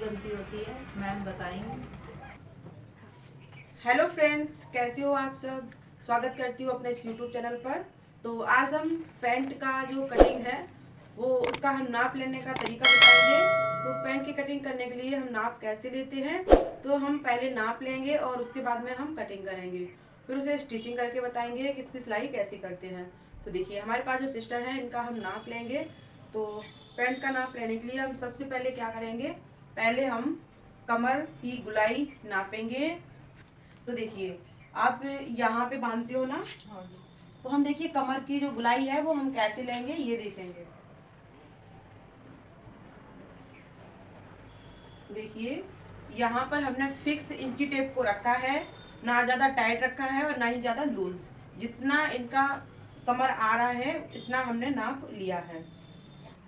गलती होती है, मैम बताएंगे। हेलो फ्रेंड्स, कैसे हो आप सब। स्वागत करती हूँ अपने इस यूट्यूब चैनल पर। तो आज हम पैंट का जो कटिंग है वो उसका हम नाप लेने का तरीका बताएंगे। तो पैंट की कटिंग करने के लिए हम नाप कैसे लेते हैं, तो हम पहले नाप लेंगे और उसके बाद में हम कटिंग करेंगे, फिर उसे स्टिचिंग करके बताएंगे कि इसकी सिलाई कैसे करते हैं। तो देखिए, हमारे पास जो सिस्टर हैं इनका हम नाप लेंगे। तो पैंट का नाप लेने के लिए हम सबसे पहले क्या करेंगे, पहले हम कमर की गुलाई नापेंगे। तो देखिए, आप यहाँ पे बांधते हो ना, तो हम देखिए कमर की जो गुलाई है वो हम कैसे लेंगे ये देखेंगे। देखिए, यहाँ पर हमने फिक्स इंची टेप को रखा है, ना ज़्यादा टाइट रखा है और ना ही ज़्यादा लूज। जितना इनका कमर आ रहा है इतना हमने नाप लिया है।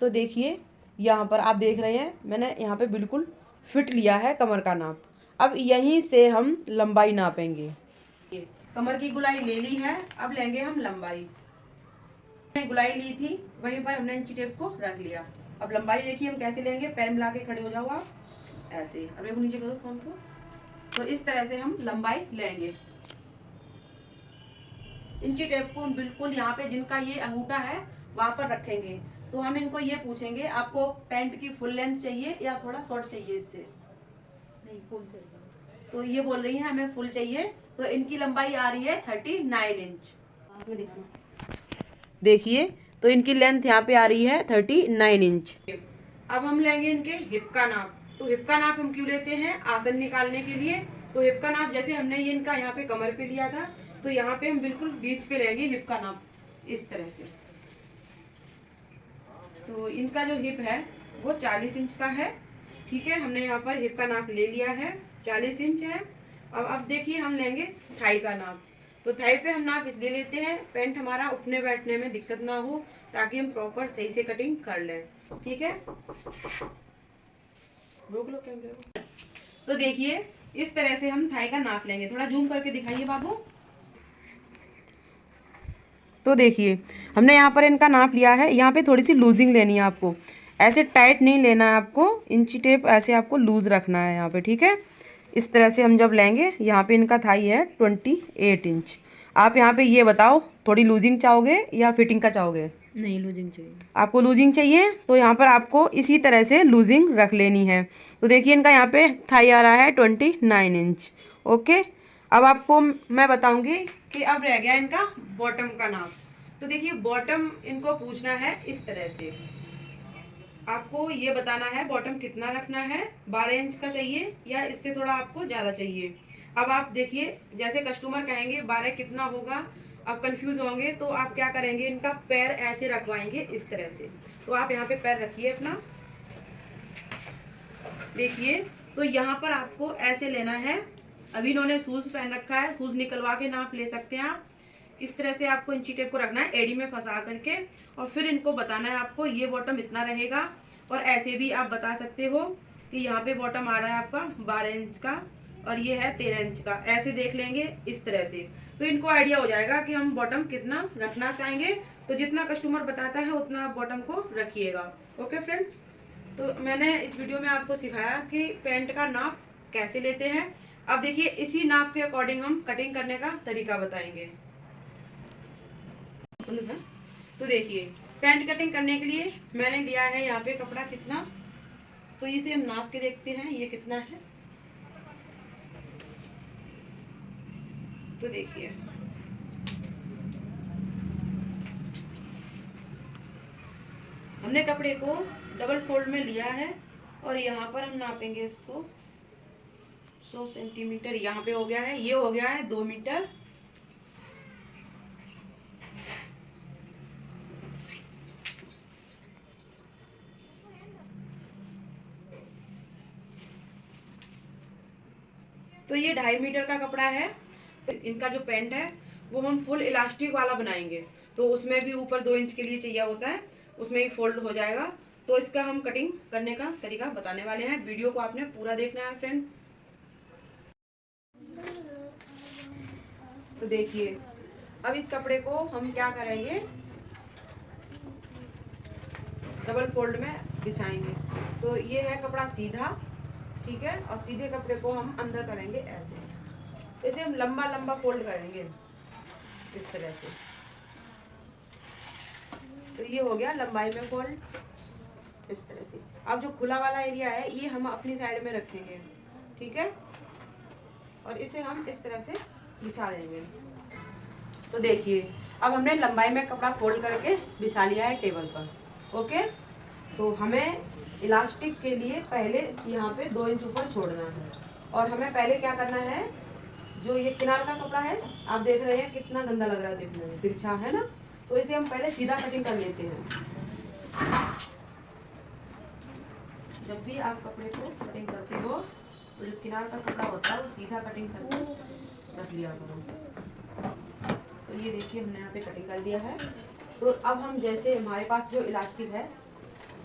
तो देखिए, यहाँ पर आप देख रहे हैं मैंने यहाँ पे बिल्कुल फिट लिया है कमर का नाप। अब यहीं से हम लंबाई नापेंगे। कमर की गुलाई ले ली है, अब लेंगे हम लंबाई। गुलाई ली थी वहीं पर हमने इंची टेप को रख लिया। अब लंबाई देखिए हम कैसे लेंगे, पैर मिला के खड़े हो जाओ आप ऐसे। अब देखो नीचे करो फोन को। तो इस तरह से हम लंबाई लेंगे। इंची टेप को हम बिल्कुल यहाँ पे जिनका ये अंगूठा है वहां पर रखेंगे। तो हम इनको ये पूछेंगे, आपको पैंट की फुल लेंथ चाहिए या थोड़ा शॉर्ट चाहिए इससे। नहीं, फुल चाहिए। तो ये बोल रही है हमें फुल चाहिए। तो इनकी लंबाई आ रही है 39 इंच। देखिए, तो इनकी लेंथ यहाँ पे आ रही है 39 इंच। अब हम लेंगे इनके हिप का नाप। तो हिप का नाप हम क्यों लेते हैं, आसन निकालने के लिए। तो हिप का नाप जैसे हमने ये इनका यहाँ पे कमर पे लिया था, तो यहाँ पे हम बिल्कुल बीच पे लेंगे हिप का नाप इस तरह से। तो इनका जो हिप है वो 40 इंच का है। ठीक है, हमने यहाँ पर हिप का नाप ले लिया है, 40 इंच है। अब देखिए हम लेंगे थाई का नाप। तो थाई पे हम नाप इसलिए लेते हैं, पैंट हमारा उठने बैठने में दिक्कत ना हो, ताकि हम प्रॉपर सही से कटिंग कर लें। ठीक है, रोक लो कैमरे को। तो देखिए, इस तरह से हम थाई का नाप लेंगे। थोड़ा जूम करके दिखाइए बाबू। तो देखिए, हमने यहाँ पर इनका नाप लिया है। यहाँ पे थोड़ी सी लूजिंग लेनी है आपको, ऐसे टाइट नहीं लेना है आपको। इंची टेप ऐसे आपको लूज रखना है यहाँ पे। ठीक है, इस तरह से हम जब लेंगे, यहाँ पे इनका थाई है 28 इंच। आप यहाँ पे ये बताओ, थोड़ी लूजिंग चाहोगे या फिटिंग का चाहोगे। नहीं, लूजिंग चाहिए। आपको लूजिंग चाहिए, तो यहाँ पर आपको इसी तरह से लूजिंग रख लेनी है। तो देखिए, इनका यहाँ पे थाई आ रहा है 29 इंच। ओके, अब आपको मैं बताऊंगी कि अब रह गया इनका बॉटम का नाप। तो देखिए, बॉटम इनको पूछना है इस तरह से। आपको ये बताना है बॉटम कितना रखना है, 12 इंच का चाहिए या इससे थोड़ा आपको ज़्यादा चाहिए। अब आप देखिए, जैसे कस्टमर कहेंगे 12 कितना होगा, आप कंफ्यूज होंगे, तो आप क्या करेंगे, इनका पैर ऐसे रखवाएंगे इस तरह से। तो आप यहाँ पे पैर रखिए अपना। देखिए, तो यहाँ पर आपको ऐसे लेना है। अभी इन्होंने शूज पहन रखा है, शूज निकलवा के नाप ले सकते हैं आप। इस तरह से आपको इंची टेप को रखना है एड़ी में फंसा करके, और फिर इनको बताना है आपको ये बॉटम इतना रहेगा। और ऐसे भी आप बता सकते हो कि यहाँ पे बॉटम आ रहा है आपका 12 इंच का और ये है 13 इंच का। ऐसे देख लेंगे इस तरह से, तो इनको आइडिया हो जाएगा कि हम बॉटम कितना रखना चाहेंगे। तो जितना कस्टमर बताता है उतना आप बॉटम को रखिएगा। ओके फ्रेंड्स, तो मैंने इस वीडियो में आपको सिखाया कि पैंट का नाप कैसे लेते हैं। अब देखिए, इसी नाप के अकॉर्डिंग हम कटिंग करने का तरीका बताएंगे। तो देखिए, पैंट कटिंग करने के लिए मैंने लिया है यहाँ पे कपड़ा कितना, तो इसे हम नाप के देखते हैं ये कितना है। तो देखिए, हमने कपड़े को डबल फोल्ड में लिया है और यहाँ पर हम नापेंगे इसको 100 सेंटीमीटर। यहाँ पे हो गया है, ये हो गया है 2 मीटर। तो ये 2.5 मीटर का कपड़ा है। तो इनका जो पैंट है वो हम फुल इलास्टिक वाला बनाएंगे, तो उसमें भी ऊपर 2 इंच के लिए चाहिए होता है, उसमें ही फोल्ड हो जाएगा। तो इसका हम कटिंग करने का तरीका बताने वाले हैं। वीडियो को आपने पूरा देखना है फ्रेंड्स। तो देखिए, अब इस कपड़े को हम क्या करेंगे, डबल फोल्ड में बिछाएंगे। तो ये है कपड़ा सीधा ठीक है। और सीधे कपड़े को हम अंदर करेंगे ऐसे, इसे हम लंबा लंबा फोल्ड करेंगे इस तरह से। तो ये हो गया लंबाई में फोल्ड इस तरह से। अब जो खुला वाला एरिया है ये हम अपनी साइड में रखेंगे, ठीक है। और इसे हम इस तरह से बिछा लेंगे। तो देखिए अब हमने लंबाई में कपड़ा फोल्ड करके बिछा लिया है टेबल पर, ओके। तो हमें इलास्टिक के लिए पहले यहाँ पे 2 इंच ऊपर छोड़ना है। और हमें पहले क्या करना है, जो ये किनार का कपड़ा है आप देख रहे हैं कितना गंदा लग रहा है देखने में, तिरछा है ना। तो इसे हम पहले सीधा कटिंग कर लेते हैं। जब भी आप कपड़े को कटिंग करते हो तो जो किनार का कपड़ा होता है वो सीधा कटिंग करके रख लिया करो। तो ये देखिए हमने यहाँ पे कटिंग कर दिया है। तो अब हम जैसे हमारे पास जो इलास्टिक है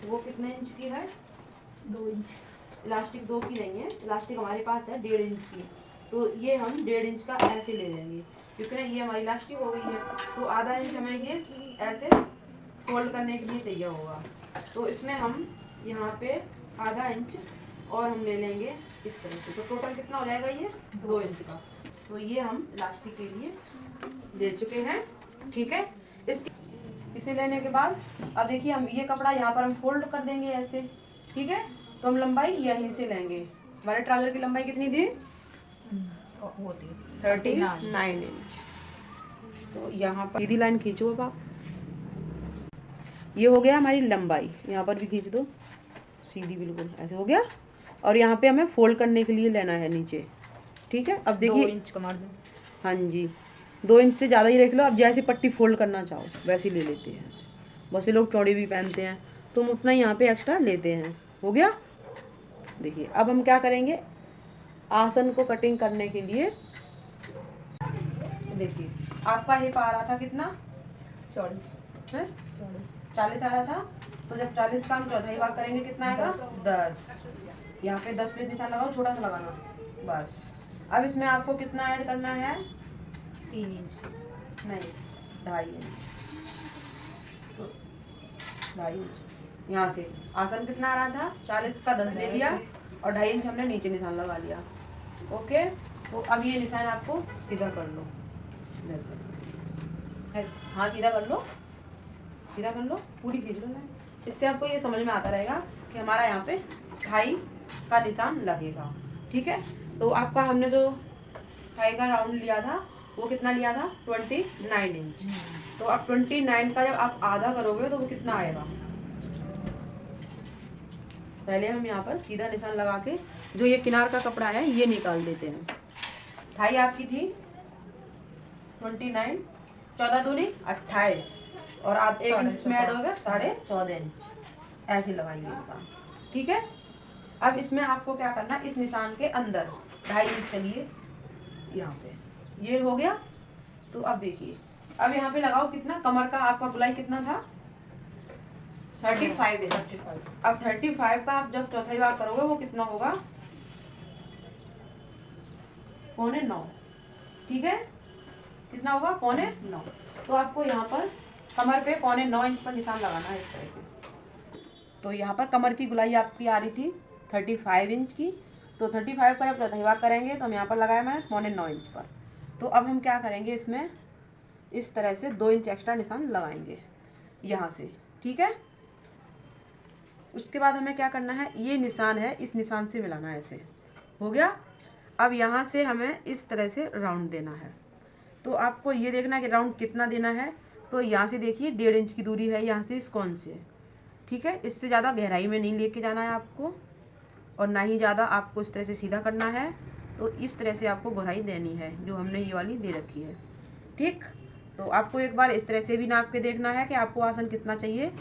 वो कितने इंच की है, 2 इंच। इलास्टिक 2 की नहीं है, इलास्टिक हमारे पास है 1.5 इंच की। तो ये हम 1.5 इंच का ऐसे ले लेंगे, क्योंकि ना ये हमारी इलास्टिक हो गई है। तो आधा इंच हमें ये ऐसे फोल्ड करने के लिए चाहिए होगा। तो इसमें हम यहाँ पे आधा इंच और हम ले लेंगे इस तरह से। तो टोटल कितना हो जाएगा ये 2 इंच का। तो ये हम इलास्टिक के लिए ले चुके हैं, ठीक है। इसे लेने के बाद अब देखिए हम ये कपड़ा यहाँ पर हम फोल्ड कर देंगे ऐसे, ठीक है। तो हम लंबाई यहीं से लेंगे। हमारे ट्राउजर की लंबाई कितनी थी, होती 39 इंच। तो यहाँ पर सीधी लाइन खींचो अब आप। ये हो गया हमारी लंबाई, यहाँ पर भी खींच दो सीधी, बिल्कुल ऐसे हो गया। और यहाँ पे हमें फोल्ड करने के लिए लेना है नीचे, ठीक है। अब देखिए 2 इंच का मार्जिन, हाँ जी 2 इंच से ज़्यादा ही रख लो। अब जैसे पट्टी फोल्ड करना चाहो वैसे ही ले लेते हैं ऐसे। बहुत से लोग चौड़ी भी पहनते हैं तो हम उतना यहाँ पे एक्स्ट्रा लेते हैं। हो गया। देखिए अब हम क्या करेंगे, आसन को कटिंग करने के लिए देखिए आपका हिप आ रहा था कितना, 40 है 40 40 आ रहा था। तो जब 40 का हम चौथाई भाग करेंगे कितना आएगा, 10। यहाँ पे 10 पे निशान लगाओ, छोटा सा लगाना बस। अब इसमें आपको कितना ऐड करना है, 3 इंच नहीं 2.5 इंच। तो 2.5 इंच यहाँ से आसन कितना आ रहा था, 40 का 10 ले लिया और 2.5 इंच हमने नीचे निशान लगा लिया, ओके। तो अब ये निशान आपको सीधा कर लो इधर से ऐसे, हाँ सीधा कर लो, सीधा कर लो, पूरी खींच लो ना। इससे आपको ये समझ में आता रहेगा कि हमारा यहाँ पे 2.5 का निशान लगेगा, ठीक है। तो आपका हमने जो 2.5 का राउंड लिया था वो कितना लिया था, 29 इंच। तो अब 29 का जब आप आधा करोगे तो वो कितना आएगा, पहले हम यहाँ पर सीधा निशान लगा के जो ये किनार का कपड़ा है ये निकाल देते हैं। 2.5 आपकी थी 29, 14 दूनी 28 और आप 1 इंच इसमें ऐड हो गया 14.5 इंच, ऐसे लगाएंगे निशान, ठीक है। अब इसमें आपको क्या करना, इस निशान के अंदर 2.5 इंच चलिए यहाँ पे, ये हो गया। तो अब देखिए अब यहाँ पे लगाओ कितना, कमर का आपका गोलाई कितना था, 35 इंच। अब 35 का आप जब चौथाई भाग करोगे वो कितना होगा, 8.25, ठीक है। कितना होगा, 8.25। तो आपको यहाँ पर कमर पे 8.25 इंच पर निशान लगाना है इस तरह से। तो यहाँ पर कमर की गुलाई आपकी आ रही थी 35 इंच की। तो 35 का जब चौथाई भाग करेंगे तो हम यहाँ पर लगाया मैंने 8.25 इंच पर। तो अब हम क्या करेंगे, इसमें इस तरह से 2 इंच एक्स्ट्रा निशान लगाएंगे यहाँ से, ठीक है। उसके बाद हमें क्या करना है, ये निशान है इस निशान से मिलाना है ऐसे, हो गया। अब यहाँ से हमें इस तरह से राउंड देना है। तो आपको ये देखना है कि राउंड कितना देना है। तो यहाँ से देखिए 1.5 इंच की दूरी है यहाँ से इस कोन से, ठीक है। इससे ज़्यादा गहराई में नहीं लेके जाना है आपको और ना ही ज़्यादा आपको इस तरह से सीधा करना है। तो इस तरह से आपको गहराई देनी है जो हमने ये वाली दे रखी है, ठीक। तो आपको एक बार इस तरह से भी नाप के देखना है कि आपको आसन कितना चाहिए।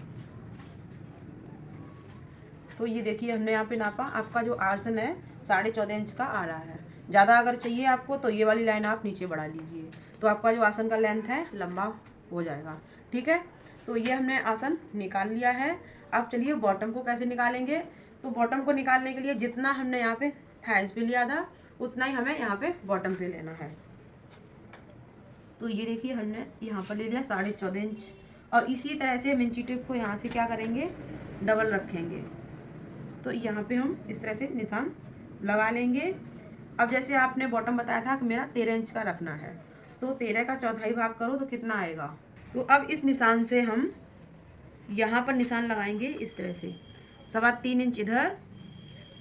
तो ये देखिए हमने यहाँ पे नापा, आपका जो आसन है 14.5 इंच का आ रहा है। ज़्यादा अगर चाहिए आपको तो ये वाली लाइन आप नीचे बढ़ा लीजिए, तो आपका जो आसन का लेंथ है लंबा हो जाएगा, ठीक है। तो ये हमने आसन निकाल लिया है। अब चलिए बॉटम को कैसे निकालेंगे। तो बॉटम को निकालने के लिए जितना हमने यहाँ पे थाइस पे लिया था उतना ही हमें यहाँ पे बॉटम पे लेना है। तो ये देखिए हमने यहाँ पर ले लिया 14.5 इंच और इसी तरह से विंची टिप को यहाँ से क्या करेंगे, डबल रखेंगे। तो यहाँ पे हम इस तरह से निशान लगा लेंगे। अब जैसे आपने बॉटम बताया था कि मेरा 13 इंच का रखना है, तो 13 का चौथाई भाग करो तो कितना आएगा। तो अब इस निशान से हम यहाँ पर निशान लगाएंगे इस तरह से, 3.25 इंच इधर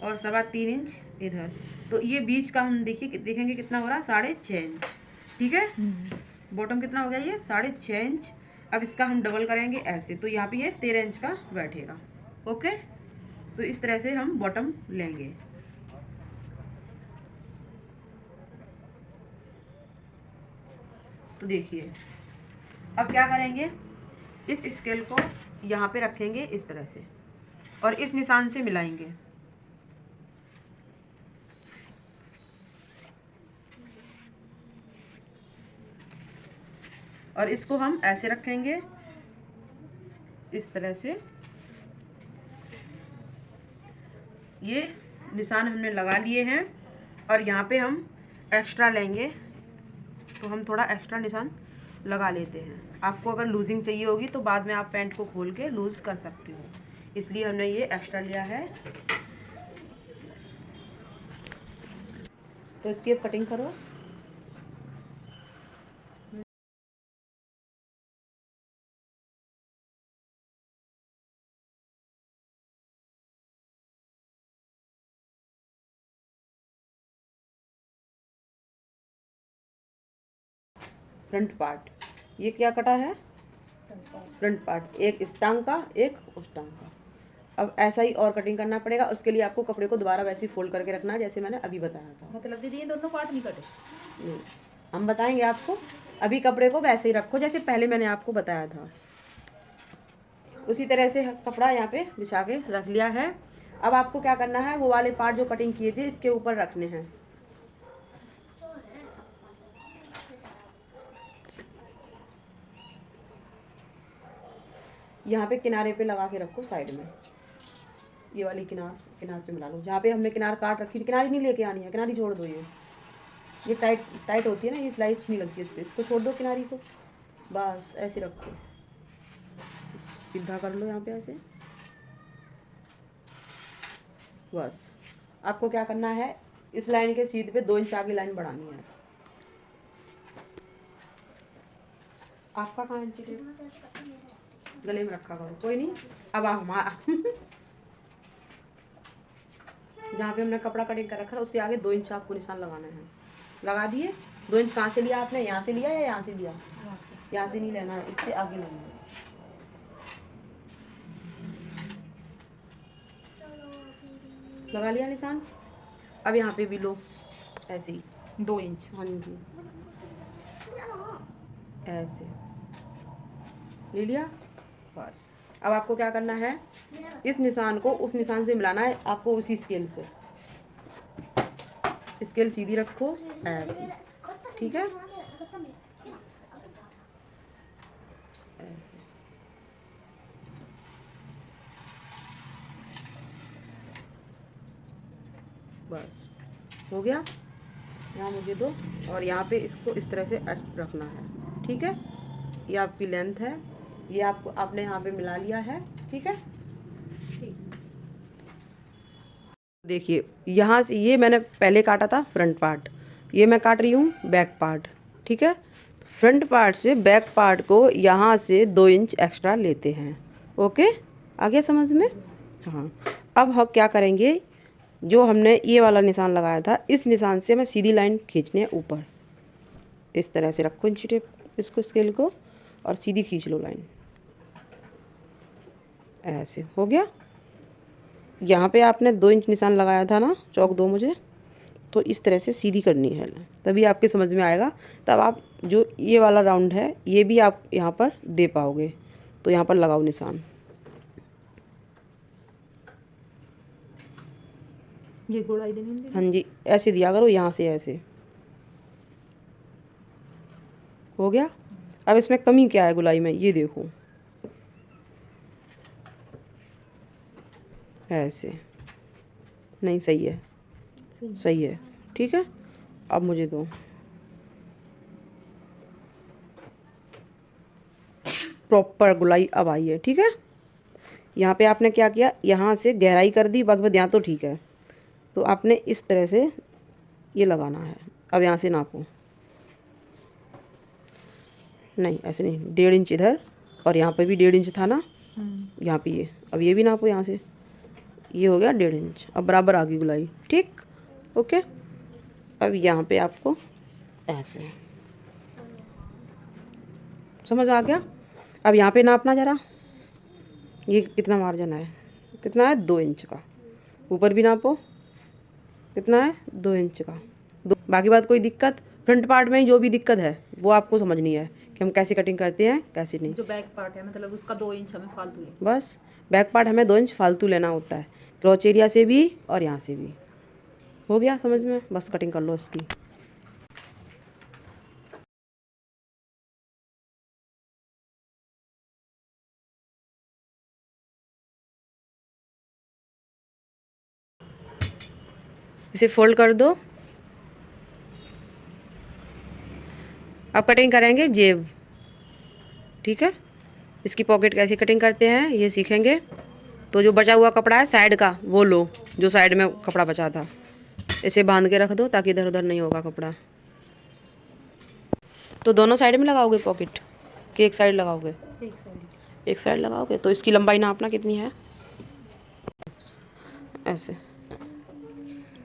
और 3.25 इंच इधर। तो ये बीच का हम देखेंगे कितना हो रहा है, 6.5 इंच। ठीक है, बॉटम कितना हो गया, ये 6.5 इंच। अब इसका हम डबल करेंगे ऐसे, तो यहाँ पे ये 13 इंच का बैठेगा। ओके, तो इस तरह से हम बॉटम लेंगे। तो देखिए अब क्या करेंगे, इस स्केल को यहाँ पे रखेंगे इस तरह से और इस निशान से मिलाएंगे। और इसको हम ऐसे रखेंगे इस तरह से। ये निशान हमने लगा लिए हैं और यहाँ पे हम एक्स्ट्रा लेंगे, तो हम थोड़ा एक्स्ट्रा निशान लगा लेते हैं। आपको अगर लूजिंग चाहिए होगी तो बाद में आप पैंट को खोल के लूज कर सकते हो, इसलिए हमने ये एक्स्ट्रा लिया है। तो इसकी अब कटिंग करो। फ्रंट पार्ट ये क्या कटा है, फ्रंट पार्ट, एक इस टांग का एक उस टांग का। अब ऐसा ही और कटिंग करना पड़ेगा, उसके लिए आपको कपड़े को दोबारा वैसे ही फोल्ड करके रखना है जैसे मैंने अभी बताया था। मतलब दीदी ये दोनों पार्ट नहीं कटे? नहीं, हम बताएंगे आपको। अभी कपड़े को वैसे ही रखो जैसे पहले मैंने आपको बताया था, उसी तरह से कपड़ा यहाँ पे बिछा के रख लिया है। अब आपको क्या करना है, वो वाले पार्ट जो कटिंग किए थे इसके ऊपर रखने हैं। यहाँ पे किनारे पे लगा के रखो साइड में, ये वाली किनार पे मिला लो। जहाँ पे हमने किनार काट रखी थी, किनारी नहीं लेके आनी है, किनारी छोड़ दो। ये टाइट होती है ना, ये सिलाई अच्छी नहीं लगती है इस पर, इसको छोड़ दो किनारी को। बस ऐसे रखो, सीधा कर लो यहाँ पे ऐसे। बस आपको क्या करना है, इस लाइन के सीध पे 2 इंच आगे लाइन बढ़ानी है। आपका कहाँ इंच गले में रखा करो, कोई नहीं। अब आप हमारा जहाँ पे हमने कपड़ा कटिंग कर रखा है उससे आगे 2 इंच आपको निशान लगाना है। लगा दिए। 2 इंच कहाँ से लिया आपने, यहाँ से लिया या यहाँ से लिया? यहाँ से नहीं लेना है, इससे आगे लेना है। लगा लिया निशान। अब यहाँ पे भी लो ऐसे ही 2 इंच। हाँ जी, ऐसे ले लिया। बस अब आपको क्या करना है, इस निशान को उस निशान से मिलाना है आपको, उसी स्केल से। स्केल सीधी रखो ऐसे, ठीक है, ऐसे। बस हो गया। यहाँ मुझे दो और यहाँ पे इसको इस तरह से रखना है, ठीक है। ये आपकी लेंथ है, ये आपने यहाँ पे मिला लिया है, ठीक है। देखिए यहाँ से ये मैंने पहले काटा था फ्रंट पार्ट, ये मैं काट रही हूँ बैक पार्ट, ठीक है। फ्रंट पार्ट से बैक पार्ट को यहाँ से 2 इंच एक्स्ट्रा लेते हैं। ओके, आ गया समझ में? हाँ, अब हम क्या करेंगे, जो हमने ये वाला निशान लगाया था इस निशान से मैं सीधी लाइन खींचने ऊपर, इस तरह से रखो इंची टेप इसको, स्केल को, और सीधी खींच लो लाइन। ऐसे हो गया। यहाँ पे आपने 2 इंच निशान लगाया था ना, चौक दो मुझे, तो इस तरह से सीधी करनी है, तभी आपके समझ में आएगा। तब आप जो ये वाला राउंड है ये भी आप यहाँ पर दे पाओगे। तो यहाँ पर लगाओ निशान, ये गोलाई देनी है। हाँ जी, ऐसे दिया करो, यहाँ से ऐसे। हो गया। अब इसमें कमी क्या है गुलाई में, ये देखो, ऐसे नहीं, सही है, सही है, ठीक है। अब मुझे दो, प्रॉपर गुलाई अब आई है, ठीक है। यहाँ पे आपने क्या किया, यहाँ से गहराई कर दी, बग यहाँ तो ठीक है, तो आपने इस तरह से ये लगाना है। अब यहाँ से नापो, नहीं ऐसे नहीं, 1.5 इंच इधर, और यहाँ पे भी 1.5 इंच था ना, यहाँ पे ये, अब ये भी नापो यहाँ से, ये हो गया 1.5 इंच। अब बराबर आ गई गुलाई, ठीक, ओके। अब यहाँ पे आपको ऐसे, समझ आ गया। अब यहाँ पे नापना ज़रा, ये कितना मार्जिन है, कितना है, 2 इंच का। ऊपर भी नापो, कितना है, 2 इंच का। बाकी बात कोई दिक्कत, फ्रंट पार्ट में जो भी दिक्कत है वो आपको समझनी है कि हम कैसे कटिंग करते हैं कैसे नहीं। जो बैक पार्ट है मतलब उसका 2 इंच हमें फालतू लेना, बस बैक पार्ट हमें 2 इंच फालतू लेना होता है, क्रॉच एरिया से भी और यहाँ से भी। हो गया समझ में, बस कटिंग कर लो इसकी। इसे फोल्ड कर दो। अब कटिंग करेंगे जेब, ठीक है। इसकी पॉकेट कैसे कटिंग करते हैं ये सीखेंगे। तो जो बचा हुआ कपड़ा है साइड का वो लो, जो साइड में कपड़ा बचा था, इसे बांध के रख दो ताकि इधर उधर नहीं होगा कपड़ा। तो दोनों साइड में लगाओगे पॉकेट कि एक साइड लगाओगे? एक साइड। एक साइड लगाओगे। तो इसकी लंबाई नापना कितनी है, ऐसे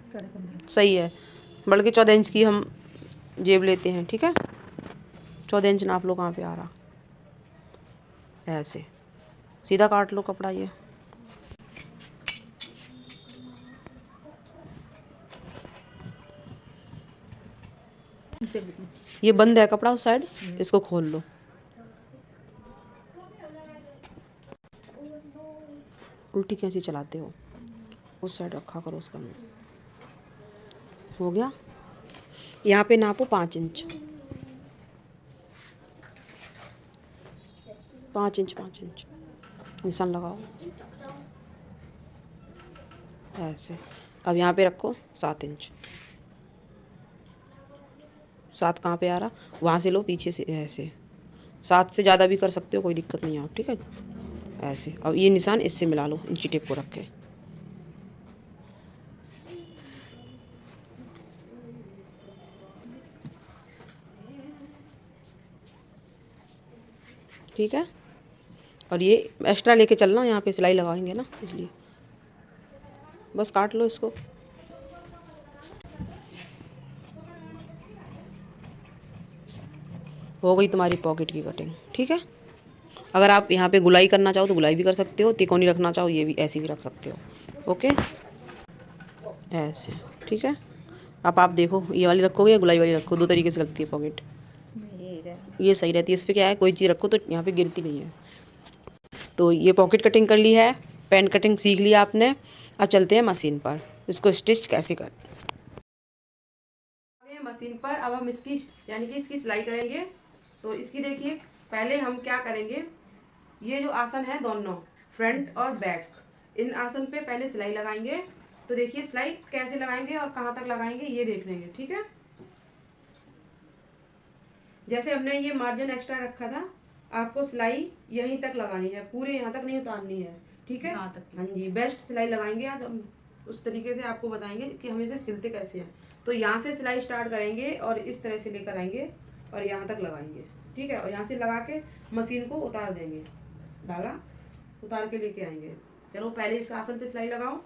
15.5 सही है। बल्कि 14 इंच की हम जेब लेते हैं, ठीक है। 14 इंच नाप लो कहाँ पे आ रहा, ऐसे सीधा काट लो कपड़ा। ये इसे ये बंद है कपड़ा उस साइड, इसको खोल लो। उल्टी कैसी चलाते हो, उस साइड रखा करो उसका में। हो गया। यहाँ पे नापो 5 इंच, 5 इंच, 5 इंच निशान लगाओ ऐसे। अब यहाँ पे रखो 7 इंच। 7 कहाँ पे आ रहा, वहाँ से लो पीछे से ऐसे। 7 से ज़्यादा भी कर सकते हो, कोई दिक्कत नहीं है आप, ठीक है ऐसे। अब ये निशान इससे मिला लो, इंची टेप को रख के। ठीक है। और ये एक्स्ट्रा लेके चलना, यहाँ पे सिलाई लगाएंगे ना इसलिए। बस काट लो इसको। हो गई तुम्हारी पॉकेट की कटिंग, ठीक है। अगर आप यहाँ पे गुलाई करना चाहो तो गुलाई भी कर सकते हो, तिकोनी रखना चाहो ये भी ऐसी भी रख सकते हो, ओके ऐसे, ठीक है। अब आप देखो ये वाली रखोगे या गुलाई वाली रखो, 2 तरीके से लगती है पॉकेट। ये सही रहती है, इस पर क्या है कोई चीज़ रखो तो यहाँ पे गिरती नहीं है। तो ये पॉकेट कटिंग कर ली है, पैंट कटिंग सीख लिया आपने। अब चलते हैं मशीन पर, इसको स्टिच कैसे कर मशीन पर। अब हम इसकी यानी कि इसकी सिलाई करेंगे। तो इसकी देखिए, पहले हम क्या करेंगे, ये जो आसन है दोनों फ्रंट और बैक, इन आसन पे पहले सिलाई लगाएंगे। तो देखिए सिलाई कैसे लगाएंगे और कहाँ तक लगाएंगे ये देख लेंगे, ठीक है। जैसे हमने ये मार्जिन एक्स्ट्रा रखा था, आपको सिलाई यहीं तक लगानी है, पूरे यहाँ तक नहीं उतारनी है, ठीक है। हाँ जी, बेस्ट सिलाई लगाएंगे आज हम, उस तरीके से आपको बताएंगे कि हम इसे सिलते कैसे हैं। तो यहाँ से सिलाई स्टार्ट करेंगे और इस तरह से लेकर आएंगे और यहाँ तक लगाएंगे, ठीक है। और यहाँ से लगा के मशीन को उतार देंगे, धागा उतार के लेके आएंगे। चलो पहले इस आसन पे सिलाई लगाओ।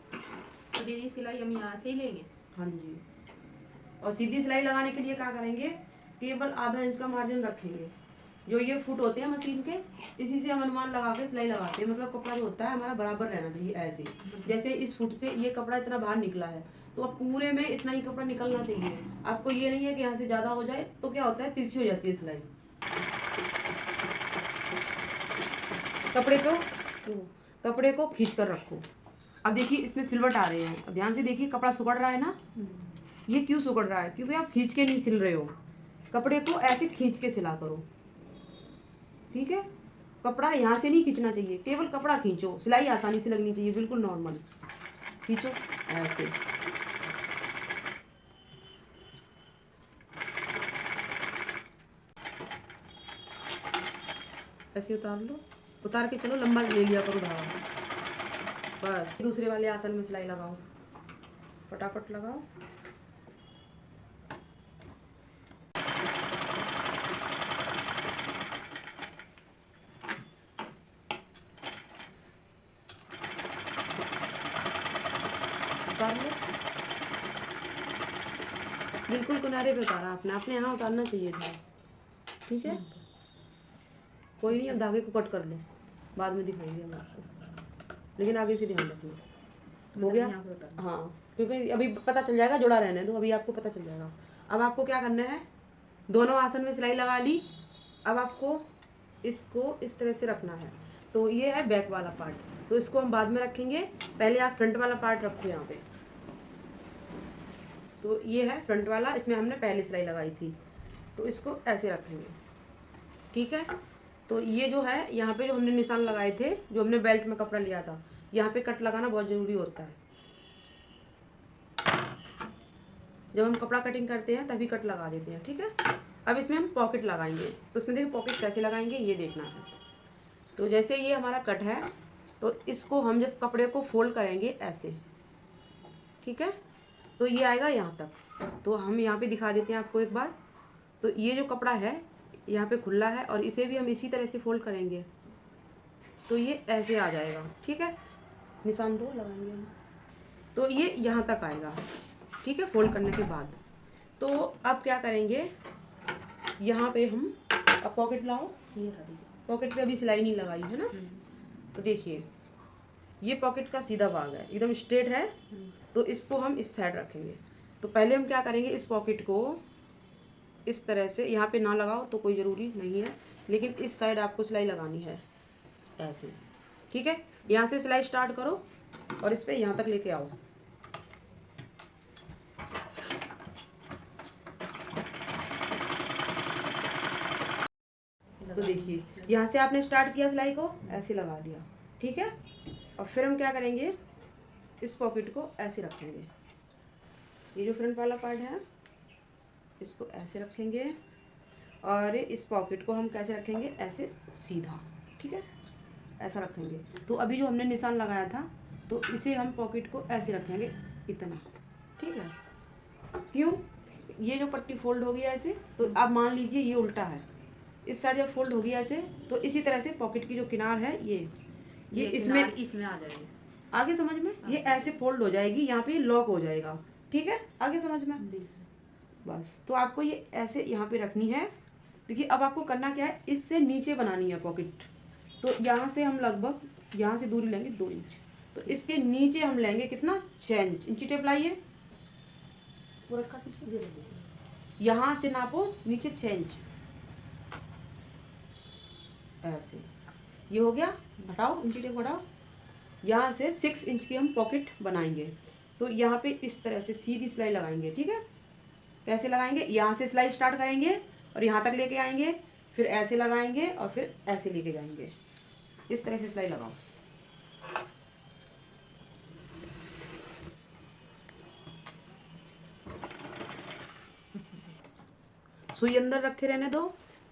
तो दीदी सिलाई हम यहाँ से ही लेंगे? हाँ जी। और सीधी सिलाई लगाने के लिए क्या करेंगे, केवल आधा इंच का मार्जिन रखेंगे। जो ये फुट होते हैं मशीन के, इसी से हम अनुमान लगा के सिलाई लगाते हैं। मतलब कपड़ा जो होता है हमारा बराबर रहना चाहिए ऐसे। जैसे इस फुट से ये कपड़ा इतना बाहर निकला है, तो अब पूरे में इतना ही कपड़ा निकलना चाहिए। आपको ये नहीं है कि यहाँ से ज़्यादा हो जाए तो क्या होता है, तिरछी हो जाती है सिलाई। कपड़े को खींच कर रखो। अब देखिए इसमें सिलवट आ रहे हैं, अब ध्यान से देखिए, कपड़ा सुकड़ रहा है ना। ये क्यों सुकड़ रहा है, क्योंकि आप खींच के नहीं सिल रहे हो। कपड़े को ऐसे खींच के सिला करो, ठीक है। कपड़ा यहाँ से नहीं खींचना चाहिए, केवल कपड़ा खींचो, सिलाई आसानी से लगनी चाहिए, बिल्कुल नॉर्मल खींचो ऐसे। ऐसे उतार लो, उतार के चलो, लंबा ले लिया करो धागा। बस दूसरे वाले आसन में सिलाई लगाओ। फटाफट लगाओ। उतार लो। बिल्कुल किनारे पे उतारा आपने, अपने यहाँ उतारना चाहिए था। ठीक है, कोई नहीं, अब धागे को कट कर लो, बाद में दिखाएंगे हम आपको, लेकिन आगे से ध्यान रखना। हो गया? हाँ, क्योंकि अभी पता चल जाएगा, जुड़ा रहने दो, अभी आपको पता चल जाएगा। अब आपको क्या करना है, दोनों आसन में सिलाई लगा ली। अब आपको इसको इस तरह से रखना है। तो ये है बैक वाला पार्ट, तो इसको हम बाद में रखेंगे, पहले आप फ्रंट वाला पार्ट रखो यहाँ पे। तो ये है फ्रंट वाला, इसमें हमने पहले सिलाई लगाई थी, तो इसको ऐसे रखेंगे। ठीक है, तो ये जो है यहाँ पे जो हमने निशान लगाए थे, जो हमने बेल्ट में कपड़ा लिया था, यहाँ पे कट लगाना बहुत ज़रूरी होता है। जब हम कपड़ा कटिंग करते हैं तभी कट लगा देते हैं। ठीक है, अब इसमें हम पॉकेट लगाएंगे, तो उसमें देखिए पॉकेट कैसे लगाएंगे ये देखना है। तो जैसे ये हमारा कट है, तो इसको हम जब कपड़े को फोल्ड करेंगे ऐसे, ठीक है, तो ये आएगा यहाँ तक। तो हम यहाँ पे दिखा देते हैं आपको एक बार। तो ये जो कपड़ा है यहाँ पे खुला है, और इसे भी हम इसी तरह से फोल्ड करेंगे, तो ये ऐसे आ जाएगा। ठीक है, निशान दो लगाएंगे हम, तो ये यहाँ तक आएगा। ठीक है, फोल्ड करने के बाद तो अब क्या करेंगे, यहाँ पे हम अब पॉकेट लाओ। ये पॉकेट पे अभी सिलाई नहीं लगाई है ना, तो देखिए ये पॉकेट का सीधा भाग है, एकदम स्ट्रेट है, तो इसको हम इस साइड रखेंगे। तो पहले हम क्या करेंगे, इस पॉकेट को इस तरह से, यहाँ पे ना लगाओ तो कोई ज़रूरी नहीं है, लेकिन इस साइड आपको सिलाई लगानी है ऐसे। ठीक है, यहाँ से सिलाई स्टार्ट करो और इस पे यहाँ तक लेके आओ। तो देखिए यहाँ से आपने स्टार्ट किया, सिलाई को ऐसे लगा दिया। ठीक है, और फिर हम क्या करेंगे, इस पॉकेट को ऐसे रखेंगे, ये जो फ्रंट वाला पार्ट है इसको ऐसे रखेंगे, और इस पॉकेट को हम कैसे रखेंगे, ऐसे सीधा। ठीक है, ऐसा रखेंगे। तो अभी जो हमने निशान लगाया था, तो इसे हम पॉकेट को ऐसे रखेंगे इतना। ठीक है, क्यों, ये जो पट्टी फोल्ड होगी ऐसे, तो अब मान लीजिए ये उल्टा है, इस साइड जब फोल्ड होगी ऐसे, तो इसी तरह से पॉकेट की जो किनार है ये इसमें आ जाएगी। आगे समझ में, ये ऐसे फोल्ड हो जाएगी, यहाँ पे लॉक हो जाएगा। ठीक है, आगे समझ में, बस। तो आपको ये ऐसे यहाँ पे रखनी है। देखिए अब आपको करना क्या है, इससे नीचे बनानी है पॉकेट। तो यहाँ से हम लगभग यहाँ से दूरी लेंगे 2 इंच, तो इसके नीचे हम लेंगे कितना, 6 इंच। इंची टेप लाइए, वो रखा पीछे, यहाँ से नापो नीचे 6 इंच ऐसे। ये हो गया, हटाओ इंची टेप हटाओ। यहाँ से 6 इंच की हम पॉकेट बनाएंगे। तो यहाँ पे इस तरह से सीधी सिलाई लगाएंगे। ठीक है, कैसे लगाएंगे, यहाँ से सिलाई स्टार्ट करेंगे और यहाँ तक लेके आएंगे, फिर ऐसे लगाएंगे और फिर ऐसे लेके जाएंगे। इस तरह से सिलाई लगाओ। सुई अंदर रखे रहने दो।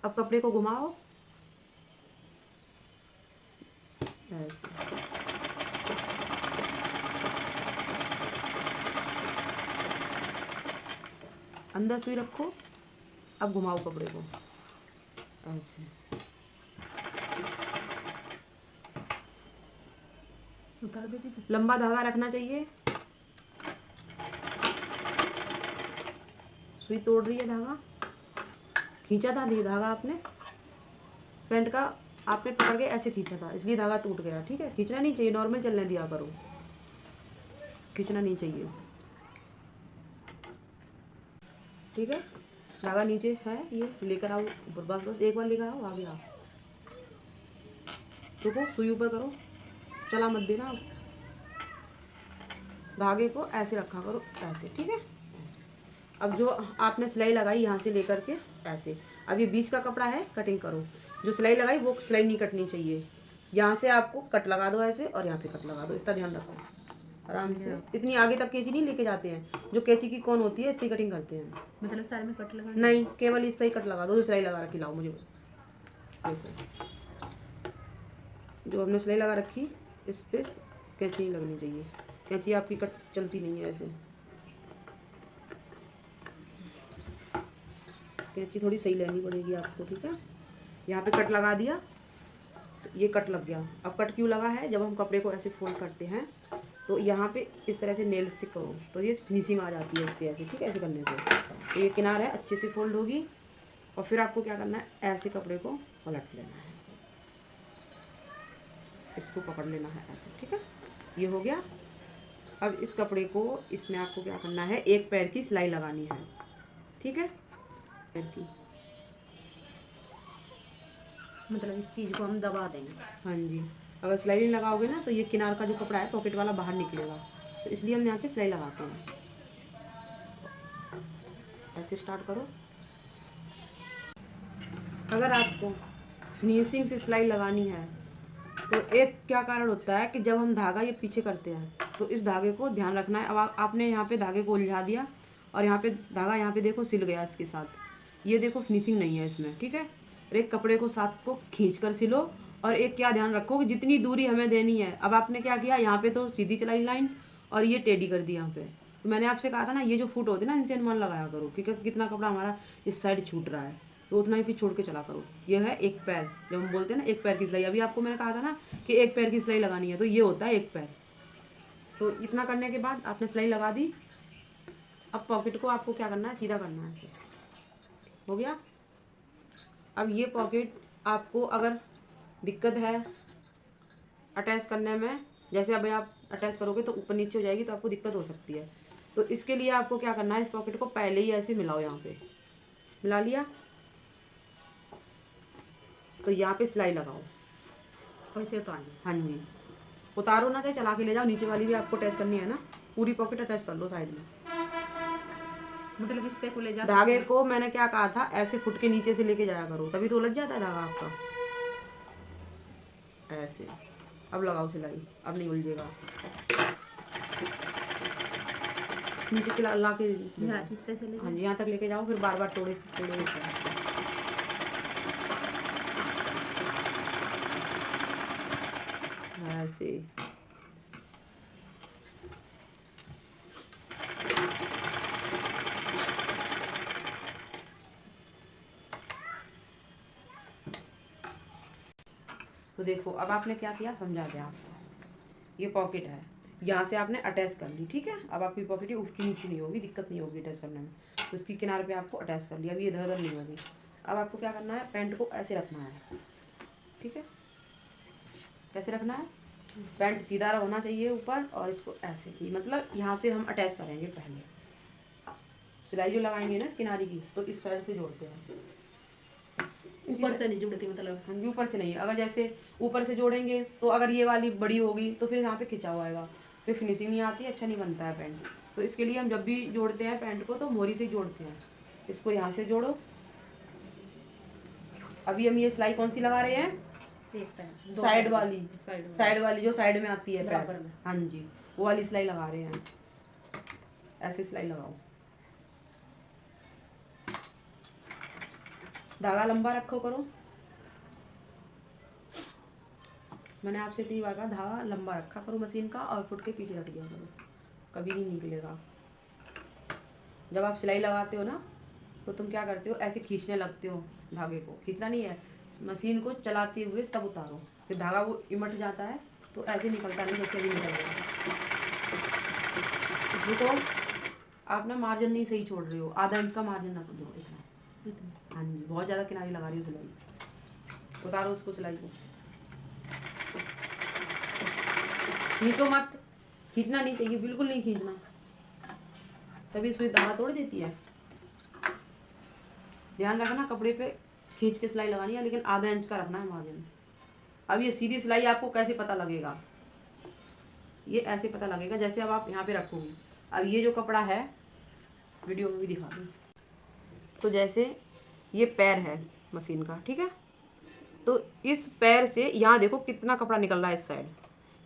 अब कपड़े को घुमाओ ऐसे। अंदर सुई रखो, अब घुमाओ कपड़े को ऐसे। उतार देती थी। लंबा धागा रखना चाहिए। सुई तोड़ रही है, धागा खींचा था, धागा आपने पैंट का आपने पकड़ के ऐसे खींचा था, इसलिए धागा टूट गया। ठीक है, खींचना नहीं चाहिए, नॉर्मल चलने दिया करो, खींचना नहीं चाहिए। ठीक है, धागा नीचे है, ये लेकर आओ ऊपर, बस बस एक बार लेकर आओ, आगे आओ, रुको, सुई ऊपर करो, चला मत देना। धागे को ऐसे रखा करो ऐसे। ठीक है, अब जो आपने सिलाई लगाई यहाँ से लेकर के ऐसे, अब ये बीच का कपड़ा है, कटिंग करो। जो सिलाई लगाई वो सिलाई नहीं कटनी चाहिए, यहाँ से आपको कट लगा दो ऐसे, और यहाँ पे कट लगा दो, इतना ध्यान रखो आराम से। इतनी आगे तक कैंची नहीं लेके जाते हैं, जो कैंची की कौन होती है इससे कटिंग करते हैं। मतलब सारे में कट लगा नहीं, केवल इससे ही कट लगा दो। जो सिलाई लगा रखी लाओ मुझे, देखो जो हमने सिलाई लगा रखी इस पे कैंची नहीं लगनी चाहिए। कैंची आपकी कट चलती नहीं है ऐसे, कैंची थोड़ी सही लेनी पड़ेगी आपको, ठीक है। यहाँ पे कट लगा दिया, तो ये कट लग गया। अब कट क्यों लगा है, जब हम कपड़े को ऐसे फोल्ड करते हैं तो यहाँ पे इस तरह से नेल से करो तो ये फिनिशिंग आ जाती है इससे, ऐसे, ठीक है। ऐसे करने से तो ये किनार है अच्छे से फोल्ड होगी। और फिर आपको क्या करना है, ऐसे कपड़े को पलट लेना है, इसको पकड़ लेना है ऐसे, ठीक है। ये हो गया। अब इस कपड़े को इसमें आपको क्या करना है, एक पैर की सिलाई लगानी है, ठीक है। पैर की, मतलब इस चीज़ को हम दबा देंगे। हाँ जी। अगर सिलाई नहीं लगाओगे ना तो ये किनार का जो कपड़ा है पॉकेट वाला बाहर निकलेगा, तो इसलिए हम यहाँ पे सिलाई लगाते हैं। ऐसे स्टार्ट करो। अगर आपको फिनिशिंग से सिलाई लगानी है तो एक क्या कारण होता है कि जब हम धागा ये पीछे करते हैं तो इस धागे को ध्यान रखना है। अब आपने यहाँ पे धागे को उलझा दिया और यहाँ पे धागा यहाँ पे देखो सिल गया इसके साथ, ये देखो फिनिशिंग नहीं है इसमें, ठीक है। और एक कपड़े को साथ को खींच कर सिलो। और एक क्या ध्यान रखो कि जितनी दूरी हमें देनी है, अब आपने क्या किया, यहाँ पे तो सीधी चलाई लाइन और ये टेढ़ी कर दी यहाँ पे। तो मैंने आपसे कहा था ना, ये जो फुट होते हैं ना, इनसे अनुमान लगाया करो कि कितना कपड़ा हमारा इस साइड छूट रहा है, तो उतना ही फिर छोड़ के चला करो। ये है एक पैर, जब हम बोलते हैं ना एक पैर की सिलाई, अभी आपको मैंने कहा था ना कि एक पैर की सिलाई लगानी है, तो ये होता है एक पैर। तो इतना करने के बाद आपने सिलाई लगा दी। अब पॉकेट को आपको क्या करना है, सीधा करना है, ऐसे हो गया। अब ये पॉकेट आपको अगर दिक्कत है अटैच करने में, जैसे अभी आप अटैच करोगे तो ऊपर नीचे हो जाएगी, तो आपको दिक्कत हो सकती है। तो इसके लिए आपको क्या करना है, इस पॉकेट को पहले ही ऐसे मिलाओ, यहाँ पे मिला लिया तो यहाँ पे सिलाई लगाओ, ऐसे उतारना। हाँ जी। उतारो ना, चाहे चला के ले जाओ, नीचे वाली भी आपको अटैच करनी है ना, पूरी पॉकेट अटैच कर लो साइड में। मतलब इस पे को ले जा धागे को मैंने क्या कहा था, ऐसे फुट के नीचे से लेके जाया करो, तभी तो उलझ जाता है धागा आपका, ऐसे। अब लगाओ सिलाई, अब नहीं उलझेगा। नीचे से ला के इस पे से ले हाँ जी, यहाँ तक लेके जाओ, फिर बार बार तोड़े तोड़े ऐसे। तो देखो अब आपने क्या किया, समझा दिया आपको। ये पॉकेट है, यहाँ से आपने अटैच कर ली, ठीक है। अब आपकी पॉकेट उसकी नीचे नहीं होगी, दिक्कत नहीं होगी अटैच करने में, तो उसकी किनारे पे आपको अटैच कर लिया। अभी इधर उधर नहीं होगी। अब आपको क्या करना है, पैंट को ऐसे रखना है, ठीक है। कैसे रखना है, पैंट सीधा होना चाहिए ऊपर, और इसको ऐसे ही, मतलब यहाँ से हम अटैच करेंगे। पहले सिलाई जो लगाएंगे ना किनारे की, तो इस साइड से जोड़ते हैं, ऊपर से नहीं जुड़ती, मतलब हाँ जी, ऊपर से नहीं। अगर जैसे ऊपर से जोड़ेंगे तो अगर ये वाली बड़ी होगी तो फिर यहाँ पे खिंचा हुआ आएगा, फिर फिनिशिंग नहीं आती, अच्छा नहीं बनता है पैंट। तो इसके लिए हम जब भी जोड़ते हैं पैंट को तो मोरी से ही जोड़ते हैं। इसको यहाँ से जोड़ो। अभी हम ये सिलाई कौन सी लगा रहे हैं, साइड वाली, साइड वाली जो साइड में आती है पैर, हाँ जी, वो वाली सिलाई लगा रहे हैं। ऐसे सिलाई लगाओ, धागा लंबा रखो करो। मैंने आपसे 3 बार कहा धागा लंबा रखा करो मशीन का, और फुट के पीछे रख दिया करो, कभी नहीं निकलेगा। जब आप सिलाई लगाते हो ना तो तुम क्या करते हो, ऐसे खींचने लगते हो धागे को, खींचना नहीं है, मशीन को चलाते हुए तब उतारो, फिर धागा वो इमट जाता है, तो ऐसे निकलता नहीं जैसे अभी निकल रहा है। तो आप ना मार्जिन नहीं सही छोड़ रहे हो, आधा इंच का मार्जिन ना दो, इतना। हाँ जी, बहुत ज़्यादा किनारी लगा रही हो सिलाई। उतारो उसको, सिलाई को खींचो मत, खींचना नहीं चाहिए, बिल्कुल नहीं खींचना, तभी सुई धागा तोड़ देती है। ध्यान रखना, कपड़े पे खींच के सिलाई लगानी है, लेकिन आधा इंच का रखना है मार्जिन। अब ये सीधी सिलाई आपको कैसे पता लगेगा, ये ऐसे पता लगेगा जैसे अब आप यहाँ पे रखोगी। अब ये जो कपड़ा है, वीडियो में भी दिखा दूँ, तो जैसे ये पैर है मशीन का, ठीक है। तो इस पैर से यहाँ देखो कितना कपड़ा निकल रहा है इस साइड,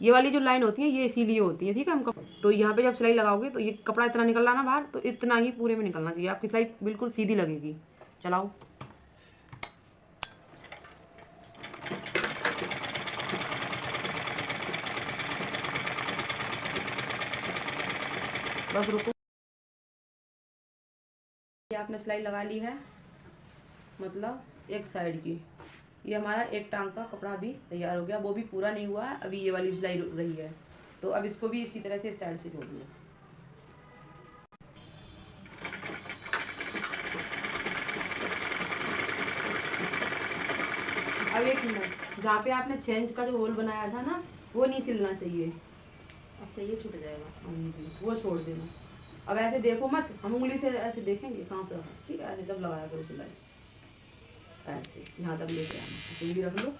ये वाली जो लाइन होती है ये इसीलिए होती है, ठीक है। हम तो यहाँ पे जब सिलाई लगाओगे तो ये कपड़ा इतना निकल रहा ना बाहर, तो इतना ही पूरे में निकलना चाहिए, आपकी सिलाई बिल्कुल सीधी लगेगी। चलाओ, बस रुको। आपने सिलाई लगा ली है, मतलब एक साइड की। ये हमारा एक टांग का कपड़ा भी तैयार हो गया, वो भी पूरा नहीं हुआ है, अभी ये वाली सिलाई रुक रही है। तो अब इसको भी इसी तरह से इस साइड से जोड़ लो। अब एक मिनट, जहाँ पे आपने 6 इंच का जो होल बनाया था ना, वो नहीं सिलना चाहिए। अच्छा ये छूट जाएगा। हाँ जी, वो छोड़ देना। अब ऐसे देखो मत, हम उंगली से ऐसे देखेंगे कहाँ पे, ठीक है, ऐसे जब लगाया करो सिलाई, ऐसे यहाँ तक लेके आना, उंगली रख लो।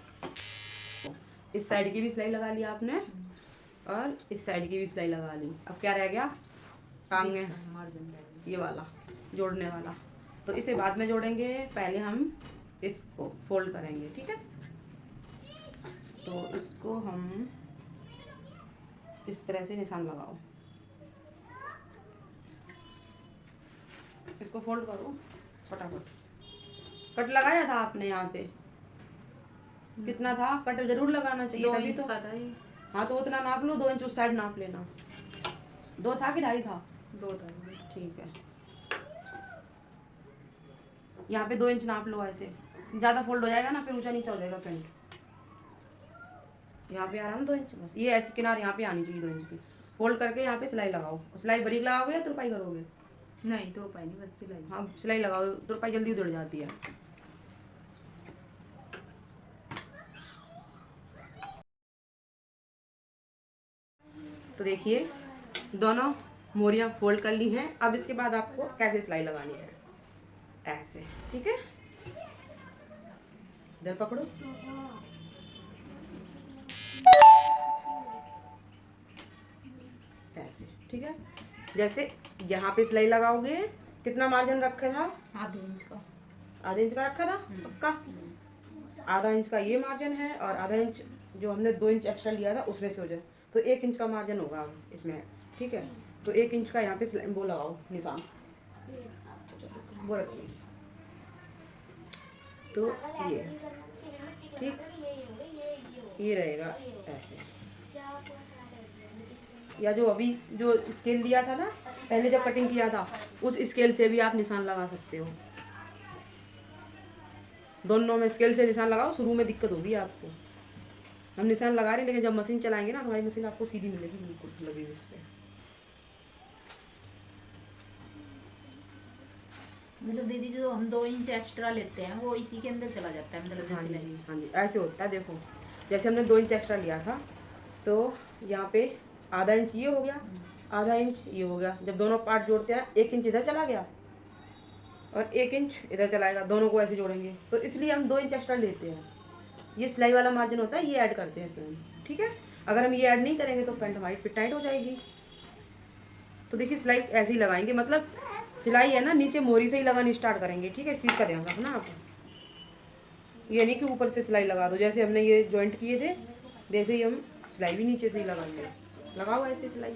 इस साइड की भी सिलाई लगा ली आपने और इस साइड की भी सिलाई लगा ली। अब क्या रह गया, टांग में मार्जिन ये वाला जोड़ने वाला, तो इसे बाद में जोड़ेंगे, पहले हम इसको फोल्ड करेंगे, ठीक है। तो इसको हम इस तरह से निशान लगाओ, इसको फोल्ड करो फटाफट। कट लगाया था आपने यहाँ पे, कितना था कट, जरूर लगाना चाहिए 2 तभी इंच तो। का था ये। हाँ तो उतना नाप लो, 2 इंच उस साइड नाप लेना। 2 था कि 2.5 था? 2 था। ठीक है, यहाँ पे 2 इंच नाप लो। ऐसे ज़्यादा फोल्ड हो जाएगा ना, फिर ऊंचा नीचा हो जाएगा पैंट। यहाँ पे आ रहा ना 2 इंच, बस ये ऐसे किनार यहाँ पे आनी चाहिए 2 इंच की। फोल्ड करके यहाँ पे सिलाई लगाओ। सिलाई बारीक लगाओगे या तुरपाई करोगे? नहीं तुरपाई नहीं, बस सिलाई। हाँ सिलाई लगाओ, तुरपाई जल्दी उधड़ जाती है। तो देखिए दोनों मोरियाँ फोल्ड कर ली हैं। अब इसके बाद आपको कैसे सिलाई लगानी है, ऐसे, ठीक है। इधर पकड़ो, ऐसे, ठीक है। जैसे यहाँ पे सिलाई लगाओगे, कितना मार्जिन रखा था? आधे इंच का। आधे इंच का रखा था पक्का। आधा इंच का ये मार्जिन है और आधा इंच जो हमने 2 इंच एक्स्ट्रा लिया था उसमें से हो जाए, तो 1 इंच का मार्जिन होगा इसमें, ठीक है। तो 1 इंच का यहाँ पे वो लगाओ निशान, वो रखिए। तो ये ठीक, ये रहेगा ऐसे। या जो अभी जो स्केल लिया था ना पहले जब कटिंग किया था, उस स्केल से भी आप निशान लगा सकते हो। दोनों में स्केल से निशान लगाओ, शुरू में दिक्कत होगी आपको। हम निशान लगा रहे हैं, लेकिन जब मशीन चलाएंगे ना तो हमारी मशीन आपको सीधी मिलेगी, बिल्कुल लगी हुई इस पर। मतलब दीदी जो हम 2 इंच एक्स्ट्रा लेते हैं वो इसी के अंदर चला जाता है, मतलब हाँ जैसे जी, हाँ जी, ऐसे होता है। देखो जैसे हमने 2 इंच एक्स्ट्रा लिया था, तो यहाँ पे आधा इंच ये हो गया, आधा इंच ये हो गया। जब दोनों पार्ट जोड़ते हैं 1 इंच इधर चला गया और 1 इंच इधर चलाएगा, दोनों को ऐसे जोड़ेंगे। तो इसलिए हम 2 इंच एक्स्ट्रा लेते हैं। ये सिलाई वाला मार्जिन होता है, ये ऐड करते हैं इसमें, ठीक है। अगर हम ये ऐड नहीं करेंगे तो पैंट हमारी फिट टाइट हो जाएगी। तो देखिए सिलाई ऐसे ही लगाएंगे, मतलब सिलाई है ना नीचे मोरी से ही लगानी स्टार्ट करेंगे, ठीक है। इस चीज़ का ध्यान रखना आप, ये नहीं कि ऊपर से सिलाई लगा दो। जैसे हमने ये जॉइंट किए थे वैसे ही हम सिलाई भी नीचे से ही लगाएंगे। लगाओ ऐसे सिलाई।